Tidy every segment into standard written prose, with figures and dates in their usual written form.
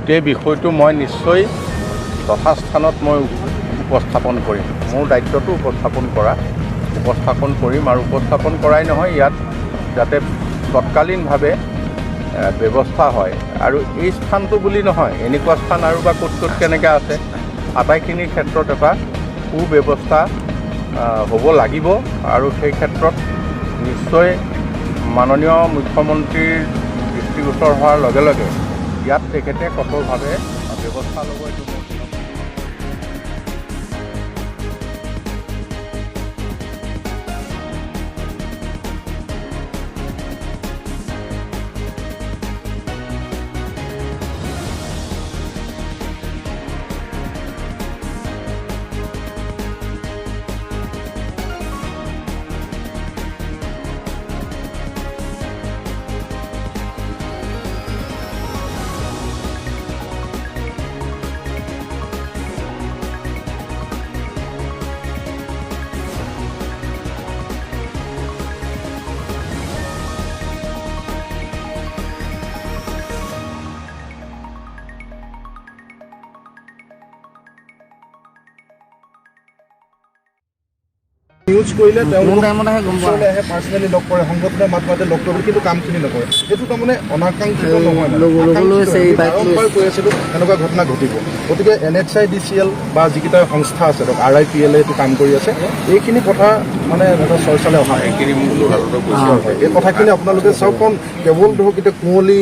গোটেই বিষয়টো মই নিশ্চয় যথাস্থানত মই উপস্থাপন কৰিম। মোৰ দায়িত্বটো উপস্থাপন কৰিম আৰু উপস্থাপন কৰাই নহয়, ইয়াত যাতে তৎকালীনভাৱে ব্যৱস্থা হয়। আৰু এই স্থানটো বুলি নহয়, এনেকুৱা স্থান আৰু বা ক'ত কেনেকৈ আছে, আটাইখিনিৰ ক্ষেত্ৰত এটা সুব্যৱস্থা হ'ব লাগিব। আৰু সেই ক্ষেত্ৰত নিশ্চয় মাননীয় মুখ্যমন্ত্ৰীৰ দৃষ্টিগোচৰ হোৱাৰ লগে লগে ইয়াত তেখেতে কঠোৰভাৱে ব্যৱস্থা ল'ব। এইটো নিউজ কৰিলে তেওঁলোকে আহে, পাৰ্চনেলি লগ কৰে, সংগঠনৰ মাধ্যমতে লগ কৰিবলৈ, কিন্তু কামখিনি নকৰে। এইটো তাৰমানে অনাকাংক্ষিত নহয়, বাৰম্বাৰ কৈ আছিলোঁ এনেকুৱা ঘটনা ঘটিব। গতিকে NHIDCL বা যিকেইটা সংস্থা আছে, ধৰক RIPL এইটো কাম কৰি আছে, এইখিনি কথা মানে এটা চৰ্চালৈ অহা নাই। এই কথাখিনি আপোনালোকে চাওক, কাৰণ কেৱল ধৰক এতিয়া কুঁৱলী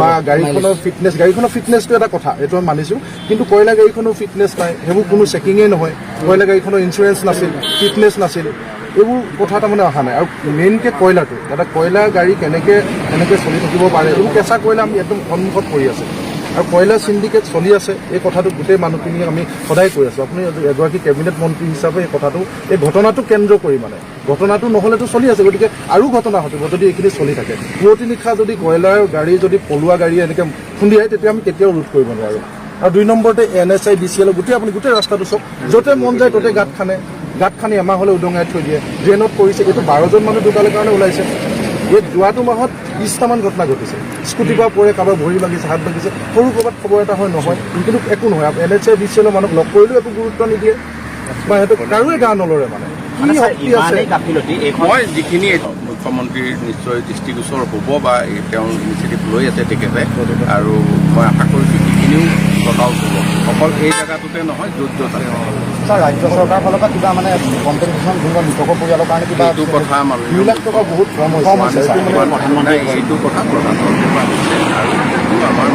বা গাড়ীখনৰ ফিটনেছটো এটা কথা, এইটো আমি মানিছোঁ। কিন্তু কয়লা গাড়ীখনৰ ফিটনেছ নাই, সেইবোৰ কোনো চেকিঙেই নহয়। কয়লা গাড়ীখনৰ ইঞ্চুৰেঞ্চ নাছিল, ফিটনেছ নাছিল, এইবোৰ কথা তাৰমানে অহা নাই। আৰু মেইনকৈ কয়লাটো, এটা কয়লা গাড়ী কেনেকৈ চলি থাকিব পাৰে, এইবোৰ কেঁচা কয়লা আমি একদম সন্মুখত পৰি আছে। আৰু কয়লা চিণ্ডিকেট চলি আছে, এই কথাটো গোটেই মানুহখিনিক আমি সদায় কৈ আছোঁ। আপুনি এগৰাকী কেবিনেট মন্ত্ৰী হিচাপে এই ঘটনাটো কেন্দ্ৰ কৰি, মানে ঘটনাটো নহ'লেতো চলি আছে, গতিকে আৰু ঘটনা ঘটিব যদি এইখিনি চলি থাকে। পুৱতি নিশা যদি কয়লাৰ গাড়ী যদি পলুৱা গাড়ী এনেকৈ খুন্দিয়াই, তেতিয়া আমি কেতিয়াও ৰোধ কৰিব নোৱাৰোঁ। আৰু 2 নম্বৰতে NHIDCL আপুনি গোটেই ৰাস্তাটো চাওক, য'তে মন যায় ত'তে গাঁত খানি এমাহ হ'লে উদঙাই থৈ দিয়ে। ড্ৰেইনত কৰিছে, এইটো 12 জন মানুহ ঢুকালে কাৰণে ওলাইছে। এই যোৱাটো মাহত 20টামান ঘটনা ঘটিছে। স্কুটিৰ পৰা পৰে, কাৰোবাৰ ভৰি ভাঙিছে, হাত ভাঙিছে, সৰু ক'ৰবাত খবৰ এটা হয় নহয়, কিন্তু একো নহয়। NHIDCL মানুহক লগ কৰিলেও একো গুৰুত্ব নিদিয়ে, বা সিহঁতক কাৰোৱে গা নলৰে। মানে কি শক্তি আছে? মই যিখিনি মুখ্যমন্ত্ৰীৰ নিশ্চয় দৃষ্টিগোচৰ হ'ব বা তেওঁ ইনিচিয়েটিভ লৈ আছে তেখেতে, আৰু মই আশা কৰিছোঁ সেইখিনিও চলাও হ'ব। অকল এই জেগাটোতে নহয়, য'ত আছে। ছাৰ, ৰাজ্য চৰকাৰৰ ফালৰ পৰা কিবা মানে কম্পেনচেশ্যন দিব মৃতকৰ পৰিয়ালৰ কাৰণে কিবা? এইটো কথা 2 লাখ টকা বহুত কম হৈছে। এইটো কথা প্ৰধানমন্ত্ৰীৰ পৰা হৈছে, আৰু আমাৰ